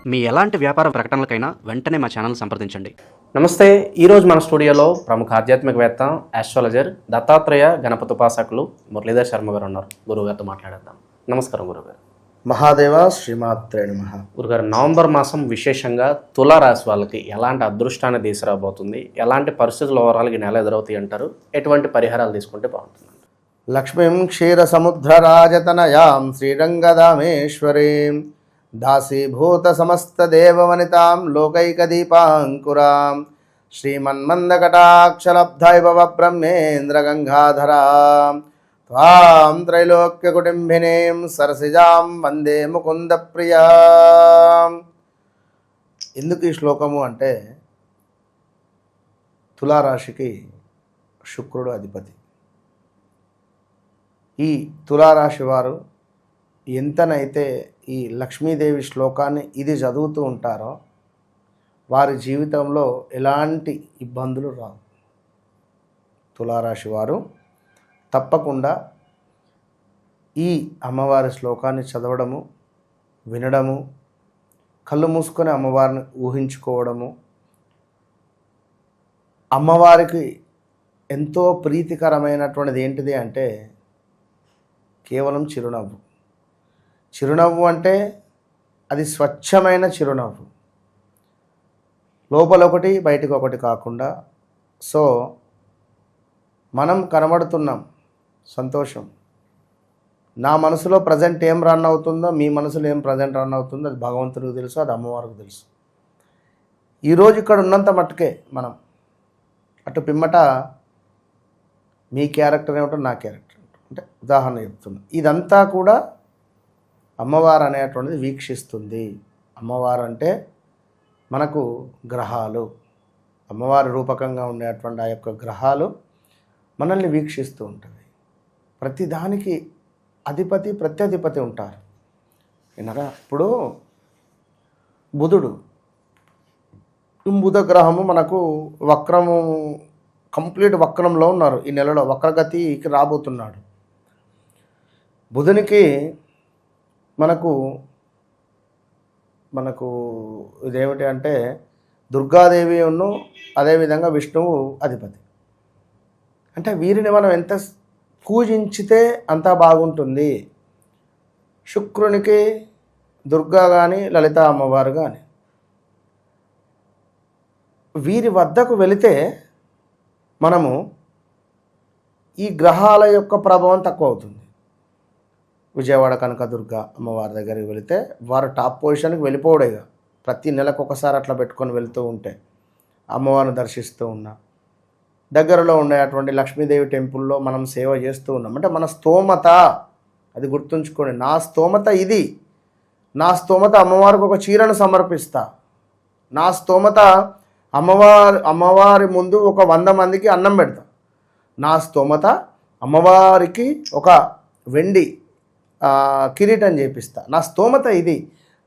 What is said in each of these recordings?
మీ ఎలాంటి వ్యాపార ప్రకటనలకైనా వెంటనే మా ఛానల్ సంప్రదించండి. నమస్తే. ఈరోజు మన స్టూడియోలో ప్రముఖ ఆధ్యాత్మికవేత్త, ఆస్ట్రాలజర్, దత్తాత్రేయ గణపతి ఉపాసకులు మురళీధర్ శర్మ గారు ఉన్నారు. గురువుగారితో మాట్లాడేద్దాం. నమస్కారం గురుగారు. మహాదేవ శ్రీమాత్రే నమః. గురుగారు, నవంబర్ మాసం విశేషంగా తులారాశి వాళ్ళకి ఎలాంటి అదృష్టాన్ని తీసుకురాబోతుంది, ఎలాంటి పరిస్థితుల ఓవరాల్కి నెల ఎదురవుతాయి అంటారు, ఎటువంటి పరిహారాలు తీసుకుంటే బాగుంటుంది? లక్ష్మీం క్షీరసముద్రరాజతనయాం శ్రీరంగదామేశ్వరీం దాసీభూత సమస్తదేవవనితాం లోకైకదీపాంకురాం శ్రీమన్మందకటాక్షలబ్ధైభవ బ్రహ్మేంద్రగంగాధరాం త్వాం త్రైలోక్యకుటుంబినీం సరసిజాం వందే ముకుందప్రియాం. ఎందుకు ఈ శ్లోకము అంటే, తులారాశికి శుక్రుడు అధిపతి. ఈ తులారాశి వారు ఎంతనైతే ఈ లక్ష్మీదేవి శ్లోకాన్ని ఇది చదువుతూ ఉంటారో వారి జీవితంలో ఎలాంటి ఇబ్బందులు రావు. తులారాశి వారు తప్పకుండా ఈ అమ్మవారి శ్లోకాన్ని చదవడము, వినడము, కళ్ళు మూసుకొని అమ్మవారిని ఊహించుకోవడము, అమ్మవారికి ఎంతో ప్రీతికరమైనటువంటిది ఏంటిది అంటే కేవలం చిరునవ్వు. చిరునవ్వు అంటే అది స్వచ్ఛమైన చిరునవ్వు, లోపల ఒకటి బయటకు ఒకటి కాకుండా. సో మనం కనబడుతున్నాం, సంతోషం. నా మనసులో ప్రజెంట్ ఏం రన్ అవుతుందో, మీ మనసులో ఏం ప్రజెంట్ రన్ అవుతుందో అది భగవంతుడికి తెలుసు, అది అమ్మవారికి తెలుసు. ఈరోజు ఇక్కడ ఉన్నంత మట్టుకే మనం, అటు పిమ్మట మీ క్యారెక్టర్ ఏమిటో నా క్యారెక్టర్ ఏమిటో, అంటే ఉదాహరణ చెప్తున్నా. ఇదంతా కూడా అమ్మవారు అనేటువంటిది వీక్షిస్తుంది. అమ్మవారు అంటే మనకు గ్రహాలు, అమ్మవారి రూపకంగా ఉండేటువంటి ఆ యొక్క గ్రహాలు మనల్ని వీక్షిస్తూ ఉంటుంది. ప్రతిదానికి అధిపతి ప్రత్యధిపతి ఉంటారు. వినగా ఇప్పుడు బుధుడు, బుధ గ్రహము మనకు వక్రము, కంప్లీట్ వక్రంలో ఉన్నారు. ఈ నెలలో వక్రగతికి రాబోతున్నాడు. బుధునికి మనకు ఇదేమిటి అంటే దుర్గాదేవి ఉన్ను అదేవిధంగా విష్ణువు అధిపతి. అంటే వీరిని మనం ఎంత పూజించితే అంత బాగుంటుంది. శుక్రునికి దుర్గా కానీ లలిత అమ్మవారు కానీ, వీరి వద్దకు వెళితే మనము ఈ గ్రహాల యొక్క ప్రభావం తక్కువ అవుతుంది. విజయవాడ కనకదుర్గ అమ్మవారి దగ్గరికి వెళితే వారు టాప్ పొజిషన్కి వెళ్ళిపోవడేగా. ప్రతి నెలకు ఒకసారి అట్లా పెట్టుకొని వెళ్తూ ఉంటే అమ్మవారిని దర్శిస్తూ ఉన్నా, దగ్గరలో ఉండేటువంటి లక్ష్మీదేవి టెంపుల్లో మనం సేవ చేస్తూ ఉన్నాం. అంటే మన స్తోమత, అది గుర్తుంచుకోండి. నా స్తోమత ఇది. నా స్తోమత అమ్మవారికి ఒక చీరను సమర్పిస్తా. నా స్తోమత అమ్మవారి ముందు ఒక 100 మందికి అన్నం పెడతా. నా స్తోమత అమ్మవారికి ఒక వెండి కిరీటం చేపిస్తా. నా స్తోమత ఇది.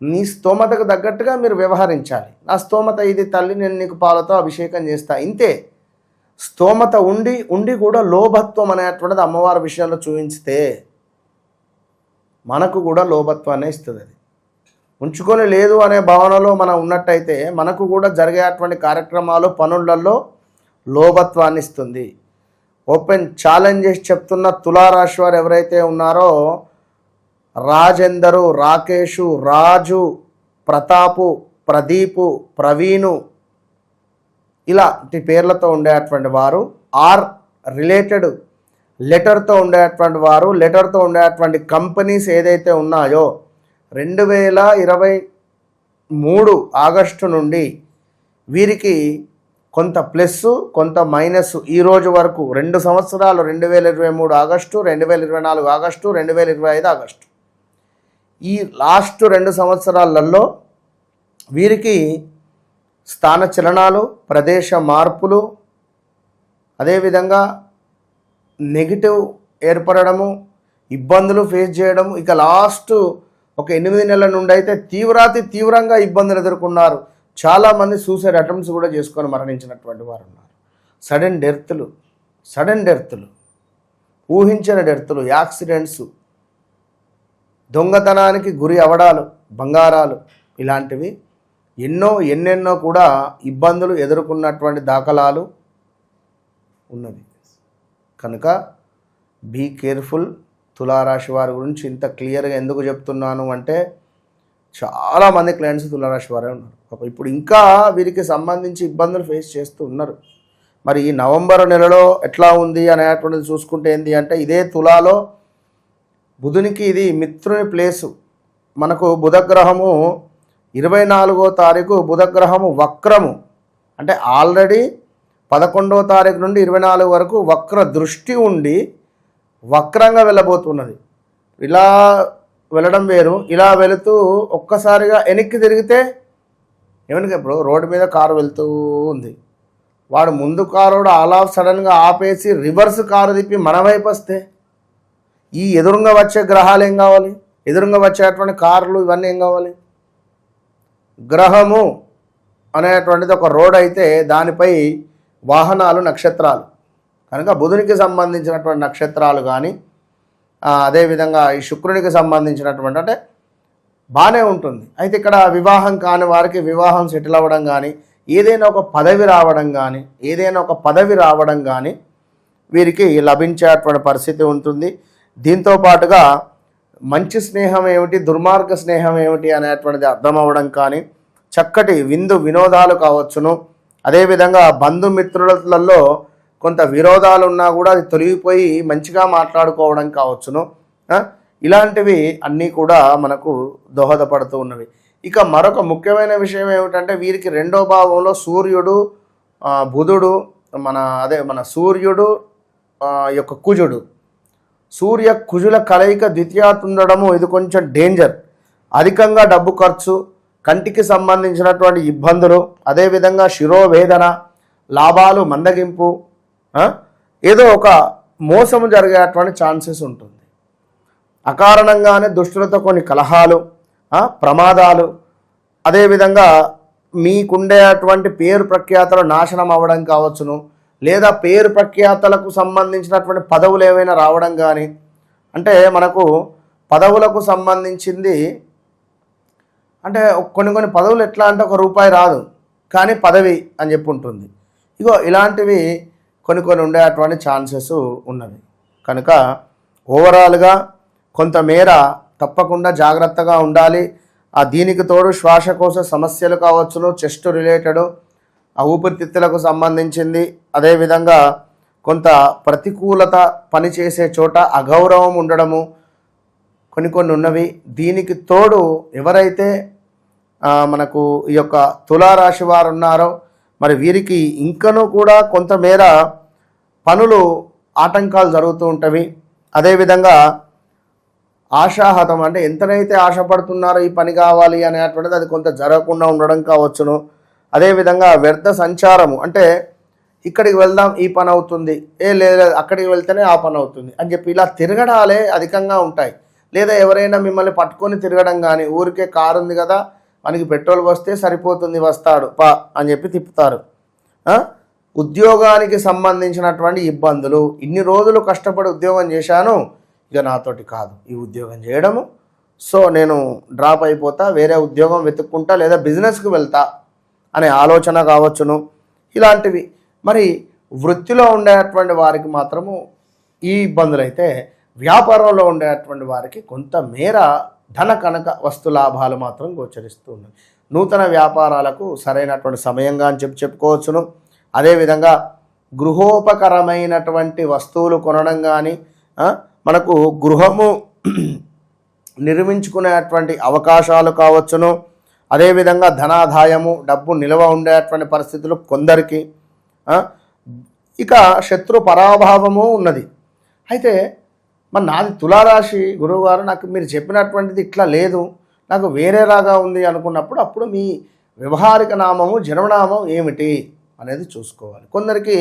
నీ స్తోమతకు తగ్గట్టుగా మీరు వ్యవహరించాలి. నా స్తోమత ఇది తల్లి, నేను నీకు పాలతో అభిషేకం చేస్తా. ఇంతే. స్తోమత ఉండి కూడా లోభత్వం అనేటువంటిది అమ్మవారి విషయంలో చూపించితే మనకు కూడా లోభత్వాన్ని ఇస్తుంది. అది ఉంచుకొని లేదు అనే భావనలో మనం ఉన్నట్టయితే మనకు కూడా జరిగేటువంటి కార్యక్రమాలు, పనులలో లోభత్వాన్ని ఇస్తుంది. ఓపెన్ ఛాలెంజ్ చేసి చెప్తున్న తులారాశి వారు ఎవరైతే ఉన్నారో, రాజేందరు, రాకేషు, రాజు, ప్రతాపు, ప్రదీపు, ప్రవీణు ఇలాంటి పేర్లతో ఉండేటువంటి వారు, ఆర్ రిలేటెడ్ లెటర్తో ఉండేటువంటి వారు, లెటర్తో ఉండేటువంటి కంపెనీస్ ఏదైతే ఉన్నాయో 2023 ఆగస్టు నుండి వీరికి కొంత ప్లస్ కొంత మైనస్ ఈ రోజు వరకు 2 సంవత్సరాలు, 2023 ఆగస్టు, 2024 ఆగస్టు, 2025 ఆగస్టు, ఈ లాస్ట్ 2 సంవత్సరాలలో వీరికి స్థాన చలనాలు, ప్రదేశ మార్పులు, అదేవిధంగా నెగిటివ్ ఏర్పడము, ఇబ్బందులు ఫేస్ చేయడము. ఇక లాస్ట్ ఒక 8 నెలల నుండి అయితే తీవ్రంగా ఇబ్బందులు ఎదుర్కొన్నారు. చాలామంది సూసైడ్ అటెంప్ట్స్ కూడా చేసుకొని మరణించినటువంటి వారు ఉన్నారు. సడన్ డెత్లు, ఊహించని డెత్లు, యాక్సిడెంట్స్, దొంగతనానికి గురి అవడాలు, బంగారాలు, ఇలాంటివి ఎన్నెన్నో కూడా ఇబ్బందులు ఎదుర్కొన్నటువంటి దాఖలాలు ఉన్నది. కనుక బీ కేర్ఫుల్. తులారాశి వారి గురించి ఇంత క్లియర్గా ఎందుకు చెప్తున్నాను అంటే చాలామంది క్లయింట్స్ తులారాశి వారే ఉన్నారు. ఇప్పుడు ఇంకా వీరికి సంబంధించి ఇబ్బందులు ఫేస్ చేస్తూ ఉన్నారు. మరి ఈ నవంబర్ నెలలో ఎట్లా ఉంది అనేటువంటిది చూసుకుంటే ఏంటి అంటే ఇదే తులాలో బుధునికి ఇది మిత్రుని ప్లేసు. మనకు బుధగ్రహము 24వ తారీఖు బుధగ్రహము వక్రము, అంటే ఆల్రెడీ 11వ తారీఖు నుండి 24 వరకు వక్ర దృష్టి ఉండి వక్రంగా వెళ్ళబోతున్నది. ఇలా వెళ్ళడం వేరు, ఇలా వెళుతూ ఒక్కసారిగా వెనక్కి తిరిగితే ఏమన్నా ఇప్పుడు రోడ్డు మీద కారు వెళ్తూ ఉంది, వాడు ముందు కారు ఆల్ ఆఫ్ సడన్గా ఆపేసి రివర్స్ కారు తిప్పి మన వైపు వస్తే ఈ ఎదురుగా వచ్చే గ్రహాలు ఏం కావాలి, ఎదురుగా వచ్చేటువంటి కార్లు ఇవన్నీ ఏం కావాలి? గ్రహము అనేటువంటిది ఒక రోడ్ అయితే దానిపై వాహనాలు నక్షత్రాలు. కనుక బుధునికి సంబంధించినటువంటి నక్షత్రాలు కానీ అదేవిధంగా ఈ శుక్రునికి సంబంధించినటువంటి అంటే బాగానే ఉంటుంది. అయితే ఇక్కడ వివాహం కాని వారికి వివాహం సెటిల్ అవ్వడం కానీ ఏదైనా ఒక పదవి రావడం కానీ వీరికి లభించేటువంటి పరిస్థితి ఉంటుంది. దీంతో పాటుగా మంచి స్నేహం ఏమిటి, దుర్మార్గ స్నేహం ఏమిటి అనేటువంటిది అర్థం అవ్వడం కానీ, చక్కటి వినోదాలు కావచ్చును. అదేవిధంగా బంధుమిత్రులలో కొంత విరోధాలు ఉన్నా కూడా అది తొలగిపోయి మంచిగా మాట్లాడుకోవడం కావచ్చును. ఇలాంటివి అన్నీ కూడా మనకు దోహదపడుతూ ఉన్నవి. ఇక మరొక ముఖ్యమైన విషయం ఏమిటంటే వీరికి 2వ భావంలో సూర్యుడు బుధుడు మన సూర్యుడు యొక్క కుజుడు, సూర్య కుజుల కలయిక ద్వితీయాత్ ఉండడము ఇది కొంచెం డేంజర్. అధికంగా డబ్బు ఖర్చు, కంటికి సంబంధించినటువంటి ఇబ్బందులు, అదేవిధంగా శిరోవేదన, లాభాలు మందగింపు, ఏదో ఒక మోసము జరిగేటువంటి ఛాన్సెస్ ఉంటుంది. అకారణంగానే దుష్టులతో కొన్ని కలహాలు, ప్రమాదాలు, అదేవిధంగా మీకుండేటువంటి పేరు ప్రఖ్యాతలు నాశనం అవ్వడం కావచ్చును, లేదా పేరు ప్రఖ్యాతలకు సంబంధించినటువంటి పదవులు ఏమైనా రావడం కానీ. అంటే మనకు పదవులకు సంబంధించింది అంటే కొన్ని పదవులు ఎట్లా అంటే ₹1 రాదు కానీ పదవి అని చెప్పి ఉంటుంది. ఇగో ఇలాంటివి కొన్ని ఉండేటువంటి ఛాన్సెస్ ఉన్నవి. కనుక ఓవరాల్గా కొంతమేర తప్పకుండా జాగ్రత్తగా ఉండాలి. దీనికి తోడు శ్వాసకోశ సమస్యలు కావచ్చును, చెస్ట్ రిలేటెడ్, ఊపిరితిత్తులకు సంబంధించింది, అదేవిధంగా కొంత ప్రతికూలత పనిచేసే చోట అగౌరవం ఉండడము కొన్ని ఉన్నవి. దీనికి తోడు ఎవరైతే మనకు ఈ యొక్క తులారాశి వారు ఉన్నారో మరి వీరికి ఇంకనూ కూడా కొంతమేర పనులు ఆటంకాలు జరుగుతూ ఉంటవి. అదేవిధంగా ఆశాహతం అంటే ఎంతనైతే ఆశపడుతున్నారో ఈ పని కావాలి అనేటువంటిది అది కొంత జరగకుండా ఉండడం కావచ్చును. అదేవిధంగా వ్యర్థ సంచారము అంటే ఇక్కడికి వెళ్దాం ఈ పని అవుతుంది, లేదు అక్కడికి వెళ్తేనే ఆ పని అవుతుంది అని చెప్పి ఇలా తిరగడాలే అధికంగా ఉంటాయి. లేదా ఎవరైనా మిమ్మల్ని పట్టుకొని తిరగడం కానీ, ఊరికే కారు ఉంది కదా మనకి పెట్రోల్ వస్తే సరిపోతుంది వస్తాడు పా అని చెప్పి తిప్పుతారు. ఉద్యోగానికి సంబంధించినటువంటి ఇబ్బందులు, ఇన్ని రోజులు కష్టపడి ఉద్యోగం చేశాను ఇక నాతోటి కాదు ఈ ఉద్యోగం చేయడము, సో నేను డ్రాప్ అయిపోతా, వేరే ఉద్యోగం వెతుక్కుంటా, లేదా బిజినెస్కి వెళ్తా అనే ఆలోచన కావచ్చును. ఇలాంటివి మరి వృత్తిలో ఉండేటువంటి వారికి మాత్రము ఈ ఇబ్బందులు అయితే, వ్యాపారంలో ఉండేటువంటి వారికి కొంతమేర ధన కనక వస్తు లాభాలు మాత్రం గోచరిస్తూ ఉన్నాయి. నూతన వ్యాపారాలకు సరైనటువంటి సమయంగా అని చెప్పుకోవచ్చును. అదేవిధంగా గృహోపకరమైనటువంటి వస్తువులు కొనడం కానీ, మనకు గృహము నిర్మించుకునేటువంటి అవకాశాలు కావచ్చును. అదేవిధంగా ధనాదాయము, డబ్బు నిల్వ ఉండేటువంటి పరిస్థితులు కొందరికి. ఇక శత్రు పరాభావము ఉన్నది. అయితే మరి నాది తులారాశి గురువుగారు, నాకు మీరు చెప్పినటువంటిది ఇట్లా లేదు, నాకు వేరేలాగా ఉంది అనుకున్నప్పుడు అప్పుడు మీ వ్యవహారిక నామము జన్మనామం ఏమిటి అనేది చూసుకోవాలి. కొందరికి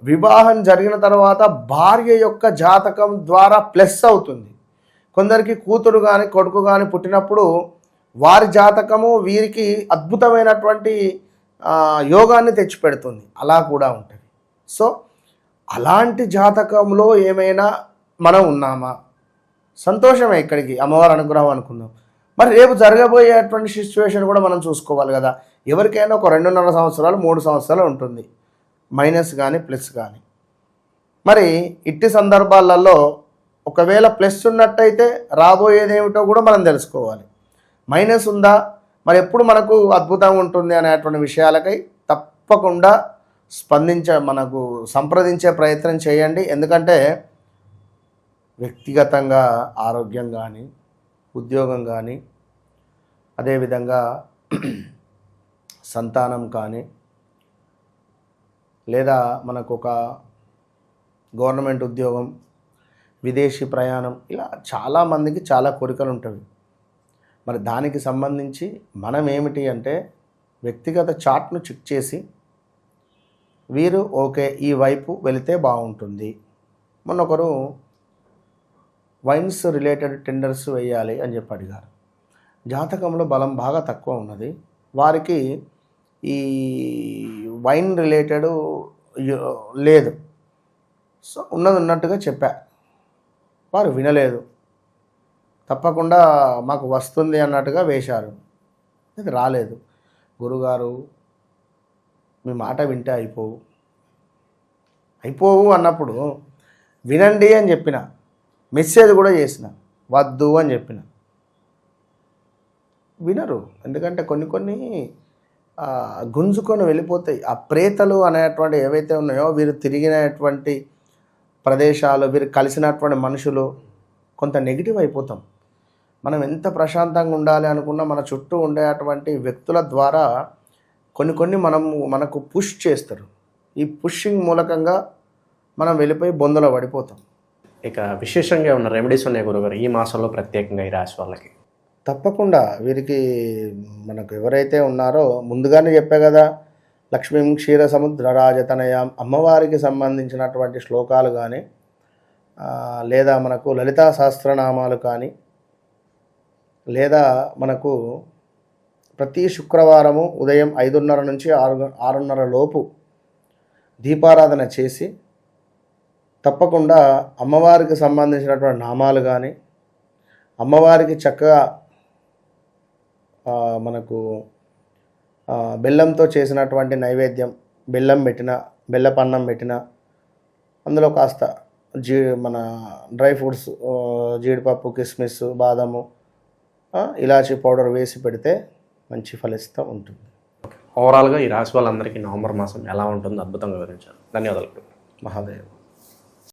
వివాహం జరిగిన తర్వాత భార్య యొక్క జాతకం ద్వారా ప్లస్ అవుతుంది. కొందరికి కూతురు కానీ కొడుకు కానీ పుట్టినప్పుడు వారి జాతకము వీరికి అద్భుతమైనటువంటి యోగాన్ని తెచ్చిపెడుతుంది, అలా కూడా ఉంటుంది. సో అలాంటి జాతకంలో ఏమైనా మనం ఉన్నామా? సంతోషమే, ఇక్కడికి అమ్మవారి అనుగ్రహం అనుకుందాం. మరి రేపు జరగబోయేటువంటి సిచ్యువేషన్ కూడా మనం చూసుకోవాలి కదా. ఎవరికైనా ఒక 2.5 సంవత్సరాలు 3 సంవత్సరాలు ఉంటుంది, మైనస్ కానీ ప్లస్ కానీ. మరి ఇట్టి సందర్భాలలో ఒకవేళ ప్లస్ ఉన్నట్టయితే రాబోయేది ఏమిటో కూడా మనం తెలుసుకోవాలి. మైనస్ ఉందా, మరి ఎప్పుడు మనకు అద్భుతంగా ఉంటుంది అనేటువంటి విషయాలకై తప్పకుండా మనకు సంప్రదించే ప్రయత్నం చేయండి. ఎందుకంటే వ్యక్తిగతంగా ఆరోగ్యం కానీ, ఉద్యోగం కానీ, అదేవిధంగా సంతానం కానీ, లేదా మనకు ఒక గవర్నమెంట్ ఉద్యోగం, విదేశీ ప్రయాణం, ఇలా చాలామందికి చాలా కోరికలు ఉంటాయి. మరి దానికి సంబంధించి మనం ఏమిటి అంటే వ్యక్తిగత చార్ట్ను చెక్ చేసి వీరు ఓకే ఈ వైపు వెళితే బాగుంటుంది. మొన్న ఒకరు వైన్స్ రిలేటెడ్ టెండర్స్ వేయాలి అని చెప్పి అడిగారు. జాతకంలో బలం బాగా తక్కువ ఉన్నది, వారికి ఈ వైన్ రిలేటెడ్ లేదు. సో ఉన్నది ఉన్నట్టుగా చెప్పా, వారు వినలేదు. తప్పకుండా మాకు వస్తుంది అన్నట్టుగా వేశారు, అది రాలేదు. గురుగారు మీ మాట వింటే అయిపోవు అన్నప్పుడు వినండి అని చెప్పిన, మెసేజ్ కూడా చేసిన, వద్దు అని చెప్పిన. వినరు, ఎందుకంటే కొన్ని గుంజుకొని వెళ్ళిపోతాయి. ఆ ప్రేతలు అనేటువంటి ఏవైతే ఉన్నాయో, వీరు తిరిగినటువంటి ప్రదేశాలు, వీరు కలిసినటువంటి మనుషులు కొంత నెగిటివ్ అయిపోతాం. మనం ఎంత ప్రశాంతంగా ఉండాలి అనుకున్నా మన చుట్టూ ఉండేటువంటి వ్యక్తుల ద్వారా కొన్ని మనకు పుష్ చేస్తారు. ఈ పుషింగ్ మూలకంగా మనం వెళ్ళిపోయి బొందలో పడిపోతాం. ఇక విశేషంగా ఉన్న రెమెడీస్ ఉన్నాయి గురుగారు ఈ మాసంలో ప్రత్యేకంగా ఈ రాశి వాళ్ళకి? తప్పకుండా వీరికి మనకు ఎవరైతే ఉన్నారో ముందుగానే చెప్పే కదా, లక్ష్మీం క్షీర సముద్ర రాజతనయాం, అమ్మవారికి సంబంధించినటువంటి శ్లోకాలు కానీ, లేదా మనకు లలితా సహస్రనామాలు కానీ, లేదా మనకు ప్రతి శుక్రవారము ఉదయం 5:30 నుంచి 6:30 లోపు దీపారాధన చేసి తప్పకుండా అమ్మవారికి సంబంధించినటువంటి నామాలు కానీ, అమ్మవారికి చక్కగా మనకు బెల్లంతో చేసినటువంటి నైవేద్యం, బెల్లపన్నం పెట్టిన, అందులో కాస్త మన డ్రై ఫ్రూట్స్, జీడిపప్పు, కిస్మిస్, బాదము, ఇలాచీ పౌడర్ వేసి పెడితే మంచి ఫలితం ఉంటుంది. ఓవరాల్గా ఈ రాశి వాళ్ళందరికీ నవంబర్ మాసం ఎలా ఉంటుందో అద్భుతంగా వివరించారు. ధన్యవాదాలు. మహాదేవ్.